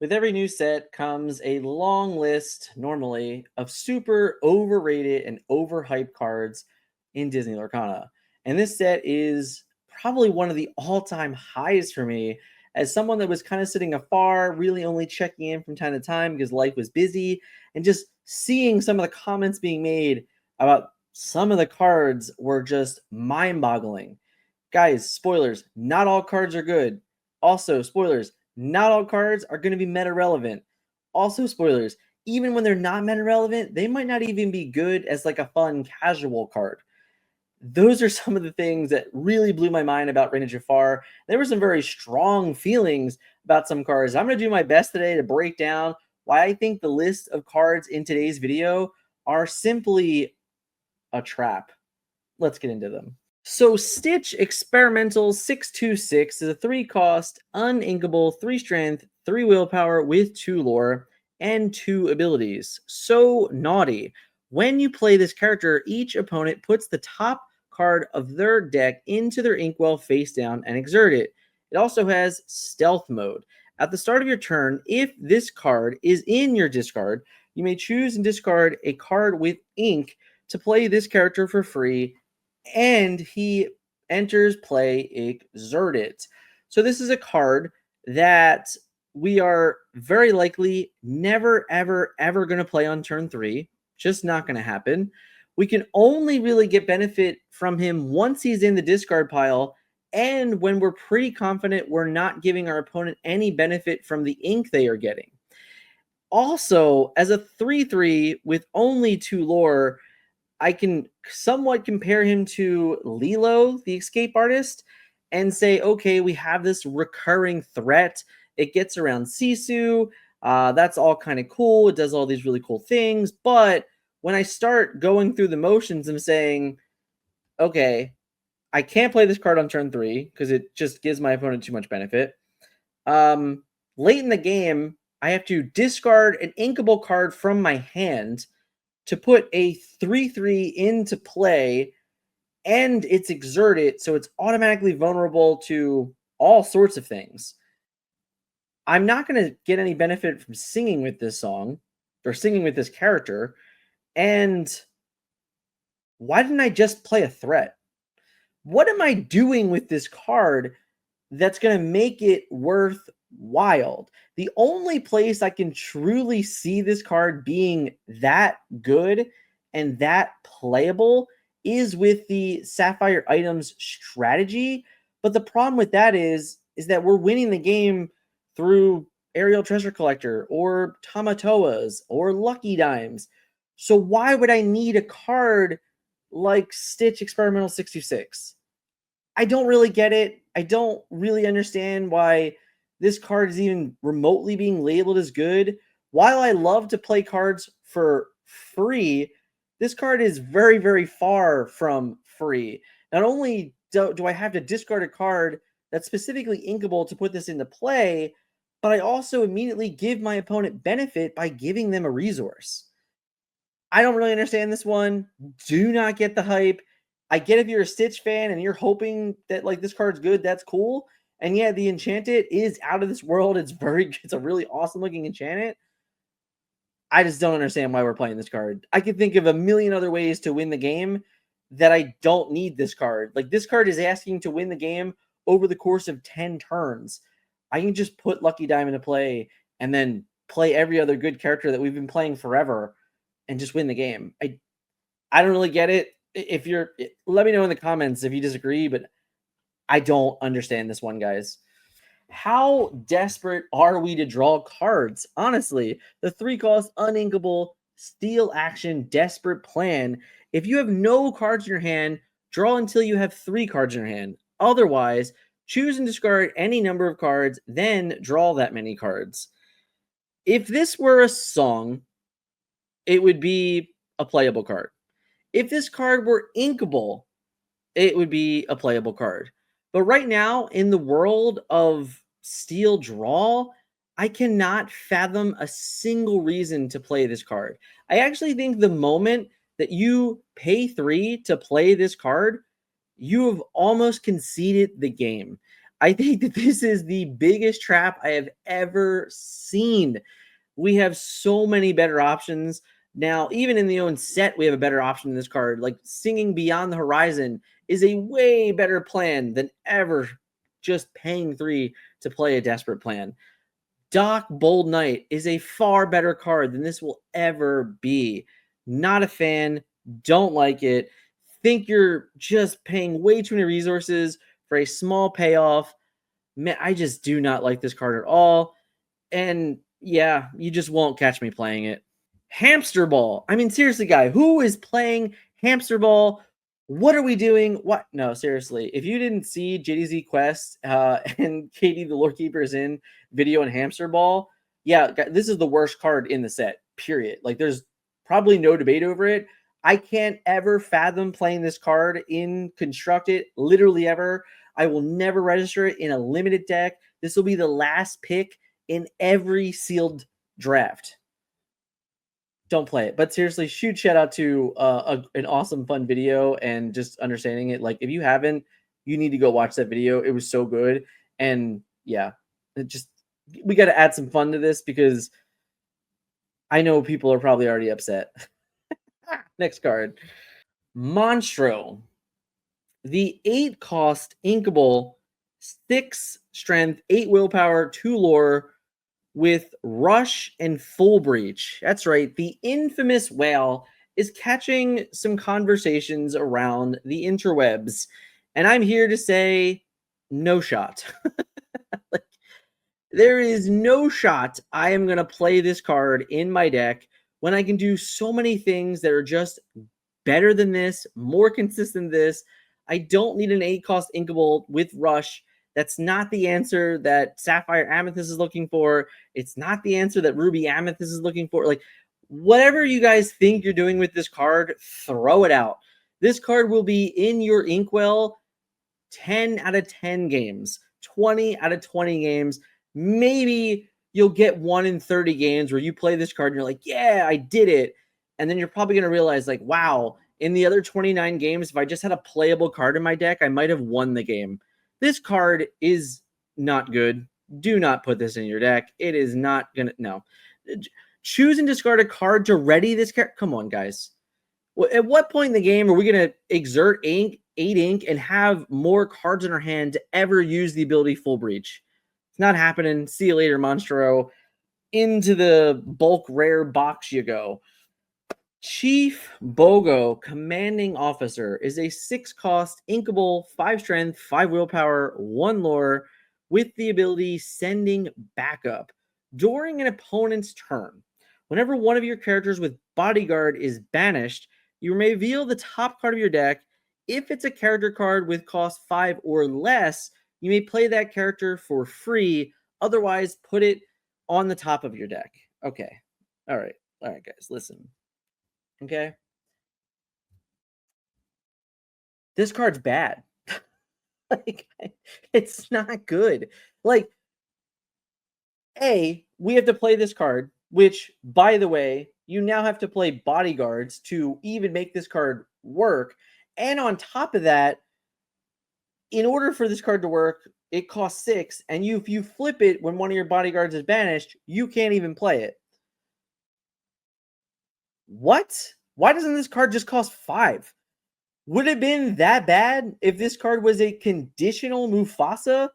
With every new set comes a long list, normally, of super overrated and overhyped cards in Disney Lorcana. And this set is probably one of the all time highs for me as someone that was kind of sitting afar, really only checking in from time to time because life was busy, and just seeing some of the comments being made about some of the cards were just mind boggling. Guys, spoilers, not all cards are good. Also, spoilers, not all cards are going to be meta relevant. Also, spoilers, even when they're not meta relevant, they might not even be good as like a fun casual card. Those are some of the things that really blew my mind about Reign of Jafar. There were some very strong feelings about some cards. I'm going to do my best today to break down why I think the list of cards in today's video are simply a trap. Let's get into them. So Stitch Experimental 626 is a 3-cost, uninkable, 3 strength, 3 willpower with 2 lore and 2 abilities. So naughty. When you play this character, each opponent puts the top card of their deck into their inkwell face down and exert it. It also has stealth mode. At the start of your turn, if this card is in your discard, you may choose and discard a card with ink to play this character for free, and he enters play exerted. So this is a card that we are very likely never, ever, ever going to play on turn 3. Just not going to happen. We can only really get benefit from him once he's in the discard pile, and when we're pretty confident we're not giving our opponent any benefit from the ink they are getting. Also, as a 3/3 with only 2 lore, I can somewhat compare him to Lilo, the escape artist, and say, okay, we have this recurring threat. It gets around Sisu. That's all kind of cool. It does all these really cool things. But when I start going through the motions, I'm saying, okay, I can't play this card on turn 3 because it just gives my opponent too much benefit. Late in the game, I have to discard an inkable card from my hand to put a 3/3 into play, and it's exerted, so it's automatically vulnerable to all sorts of things. I'm not going to get any benefit from singing with this song or singing with this character. And why didn't I just play a threat? What am I doing with this card that's going to make it worthwhile? The only place I can truly see this card being that good and that playable is with the Sapphire items strategy. But the problem with that is that we're winning the game through Aerial Treasure Collector or Tamatoas or Lucky Dimes. So why would I need a card like Stitch Experimental 626? I don't really get it. I don't really understand why this card is even remotely being labeled as good. While I love to play cards for free, this card is very, very far from free. Not only do I have to discard a card that's specifically inkable to put this into play, but I also immediately give my opponent benefit by giving them a resource. I don't really understand this one. Do not get the hype. I get if you're a Stitch fan and you're hoping that like this card's good, that's cool. And yeah, the Enchanted is out of this world. It's a really awesome looking Enchanted. I just don't understand why we're playing this card. I could think of a million other ways to win the game that I don't need this card. Like this card is asking to win the game over the course of 10 turns. I can just put Lucky Diamond to play and then play every other good character that we've been playing forever and just win the game. I don't really get it. Let me know in the comments if you disagree, but I don't understand this one, guys. How desperate are we to draw cards? Honestly, the 3-cost uninkable steal action desperate plan. If you have no cards in your hand, draw until you have 3 cards in your hand. Otherwise, choose and discard any number of cards, then draw that many cards. If this were a song, it would be a playable card. If this card were inkable, it would be a playable card. But right now, in the world of Steel Draw, I cannot fathom a single reason to play this card. I actually think the moment that you pay 3 to play this card, you have almost conceded the game. I think that this is the biggest trap I have ever seen. We have so many better options. Now, even in the own set, we have a better option in this card. Like Singing Beyond the Horizon is a way better plan than ever just paying 3 to play a desperate plan. Doc Bold Knight is a far better card than this will ever be. Not a fan. Don't like it. Think you're just paying way too many resources for a small payoff. Man, I just do not like this card at all. And yeah, you just won't catch me playing it. Hamster Ball. I mean, seriously, guy, who is playing Hamster Ball? What are we doing? What? No, seriously. If you didn't see JDZ Quest and Katie the Lore Keeper's in video and Hamster Ball, yeah, this is the worst card in the set, period. Like, there's probably no debate over it. I can't ever fathom playing this card in Constructed, literally ever. I will never register it in a limited deck. This will be the last pick in every sealed draft. Don't play it. But seriously, huge shout out to an awesome, fun video and just understanding it. Like, if you haven't, you need to go watch that video. It was so good. And yeah, we got to add some fun to this because I know people are probably already upset. Next card. Monstro. The 8 cost inkable, 6 strength, 8 willpower, 2 lore with Rush and Full Breach. That's right. The infamous whale is catching some conversations around the interwebs. And I'm here to say no shot. Like, there is no shot I am going to play this card in my deck when I can do so many things that are just better than this, more consistent than this. I don't need an 8 cost inkable with Rush. That's not the answer that Sapphire Amethyst is looking for. It's not the answer that Ruby Amethyst is looking for. Like, whatever you guys think you're doing with this card, throw it out. This card will be in your inkwell 10 out of 10 games, 20 out of 20 games. Maybe you'll get 1 in 30 games where you play this card and you're like, yeah, I did it. And then you're probably going to realize, like, wow, in the other 29 games, if I just had a playable card in my deck, I might have won the game. This card is not good. Do not put this in your deck. It is not going to, no. Choose and discard a card to ready this card. Come on, guys. At what point in the game are we going to exert 8 ink and have more cards in our hand to ever use the ability Full Breach? It's not happening. See you later, Monstro. Into the bulk rare box you go. Chief Bogo, Commanding Officer, is a 6 cost, inkable, 5 strength, 5 willpower, 1 lore, with the ability Sending Backup. During an opponent's turn, whenever one of your characters with Bodyguard is banished, you may reveal the top card of your deck. If it's a character card with cost 5 or less, you may play that character for free. Otherwise, put it on the top of your deck. Okay. All right, guys, listen. Okay. This card's bad. Like, it's not good. Like, we have to play this card, which, by the way, you now have to play bodyguards to even make this card work. And on top of that, in order for this card to work, it costs 6. And if you flip it when one of your bodyguards is banished, you can't even play it. What? Why doesn't this card just cost 5? Would it have been that bad if this card was a conditional Mufasa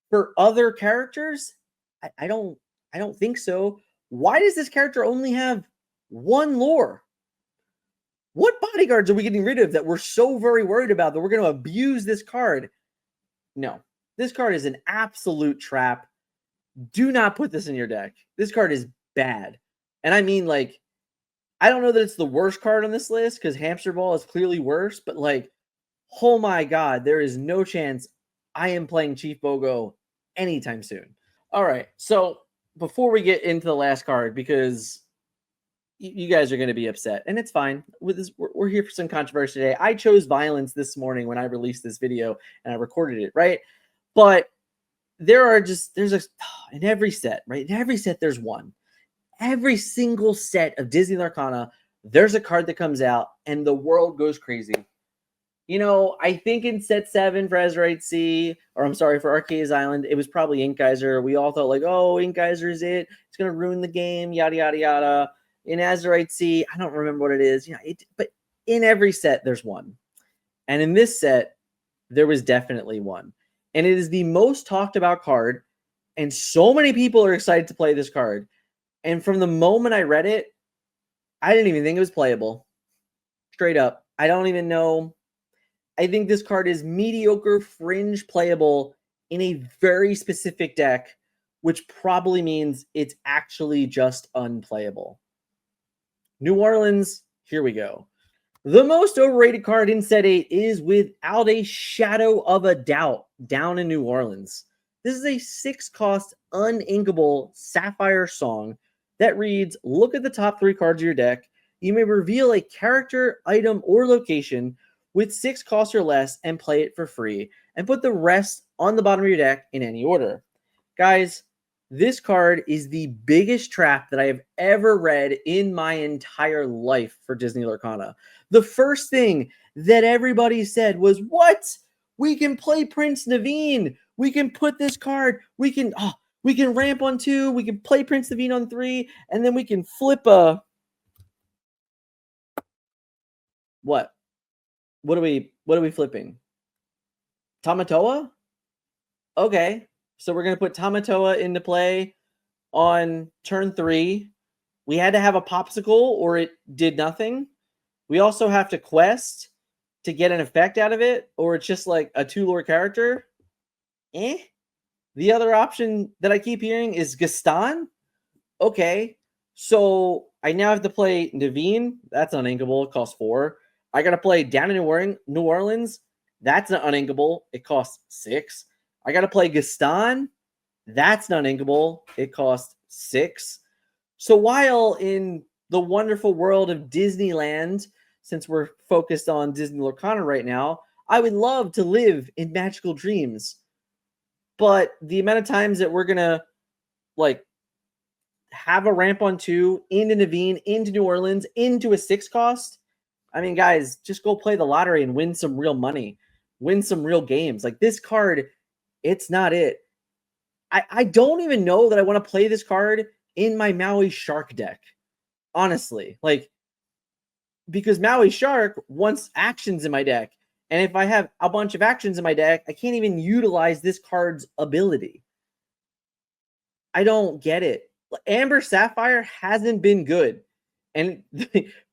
for other characters? I don't think so. Why does this character only have 1 lore? What bodyguards are we getting rid of that we're so very worried about that we're going to abuse this card? No. This card is an absolute trap. Do not put this in your deck. This card is bad. And I mean, like, I don't know that it's the worst card on this list because Hamster Ball is clearly worse, but like, oh my God, there is no chance I am playing Chief Bogo anytime soon. All right, so before we get into the last card, because you guys are going to be upset, and it's fine. With this, we're here for some controversy today. I chose violence this morning when I released this video, and I recorded it, right? But there's in every set, right? In every set, there's one. Every single set of Disney Lorcana, there's a card that comes out and the world goes crazy. I think in set 7 for Azurite Sea, or I'm sorry, for Arceus Island, it was probably Ink Geyser. We all thought like, oh, Ink Geyser is it. It's going to ruin the game, yada, yada, yada. In Azurite Sea, I don't remember what it is. But in every set, there's one. And in this set, there was definitely one. And it is the most talked about card. And so many people are excited to play this card. And from the moment I read it, I didn't even think it was playable. Straight up. I don't even know. I think this card is mediocre, fringe playable in a very specific deck, which probably means it's actually just unplayable. New Orleans, here we go. The most overrated card in set 8 is without a shadow of a doubt Down in New Orleans. This is a 6-cost uninkable Sapphire Song that reads, look at the top 3 cards of your deck. You may reveal a character, item, or location with 6 costs or less and play it for free, and put the rest on the bottom of your deck in any order. Guys, this card is the biggest trap that I have ever read in my entire life for Disney Lorcana. The first thing that everybody said was, what? We can play Prince Naveen. We can put this card. We can ramp on 2. We can play Prince Naveen on 3. And then we can flip a... What? What are we flipping? Tamatoa? Okay. So we're going to put Tamatoa into play on turn 3. We had to have a popsicle or it did nothing. We also have to quest to get an effect out of it, or it's just like a 2-lore character. The other option that I keep hearing is Gaston. Okay. So I now have to play Naveen. That's uninkable. It costs 4. I got to play Down in New Orleans. That's not uninkable. It costs 6. I got to play Gaston. That's not inkable. It costs 6. So while in the wonderful world of Disneyland, since we're focused on Disney Lorcana right now, I would love to live in magical dreams. But the amount of times that we're going to have a ramp on 2 into Naveen, into New Orleans, into a 6 cost, I mean, guys, just go play the lottery and win some real money. Win some real games. Like, this card, it's not it. I don't even know that I want to play this card in my Maui Shark deck. Honestly. Because Maui Shark wants actions in my deck. And if I have a bunch of actions in my deck, I can't even utilize this card's ability. I don't get it. Amber Sapphire hasn't been good. And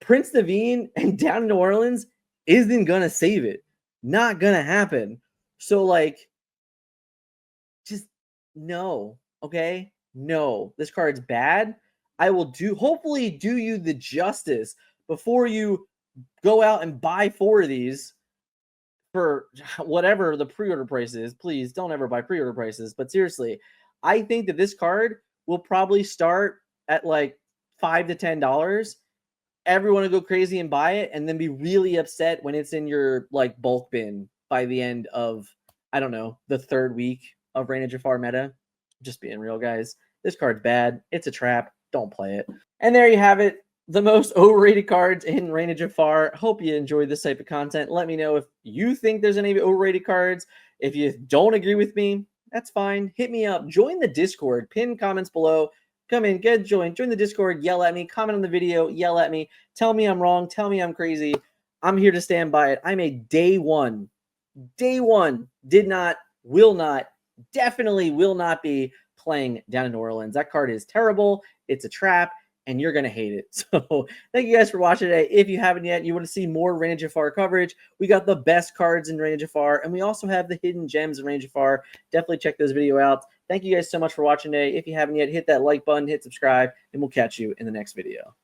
Prince Naveen and Down in New Orleans isn't going to save it. Not going to happen. So, just no. Okay? No. This card's bad. I will hopefully do you the justice before you go out and buy 4 of these for whatever the pre-order price is. Please don't ever buy pre-order prices. But seriously, I think that this card will probably start at $5 to $10. Everyone will go crazy and buy it, and then be really upset when it's in your bulk bin by the end of, I don't know, the 3rd week of Reign of Jafar meta. Just being real, guys. This card's bad. It's a trap. Don't play it. And there you have it. The most overrated cards in Reign of Jafar. Hope you enjoyed this type of content. Let me know if you think there's any overrated cards. If you don't agree with me, that's fine. Hit me up. Join the Discord. Pin comments below. Come in, join the Discord, yell at me, comment on the video, yell at me, tell me I'm wrong, tell me I'm crazy. I'm here to stand by it. I'm a day one, did not, will not, definitely will not be playing Down in New Orleans. That card is terrible. It's a trap, and you're going to hate it. So thank you guys for watching today. If you haven't yet, you want to see more Reign of Jafar coverage, we got the best cards in Reign of Jafar, and we also have the hidden gems in Reign of Jafar. Definitely check those videos out. Thank you guys so much for watching today. If you haven't yet, hit that like button, hit subscribe, and we'll catch you in the next video.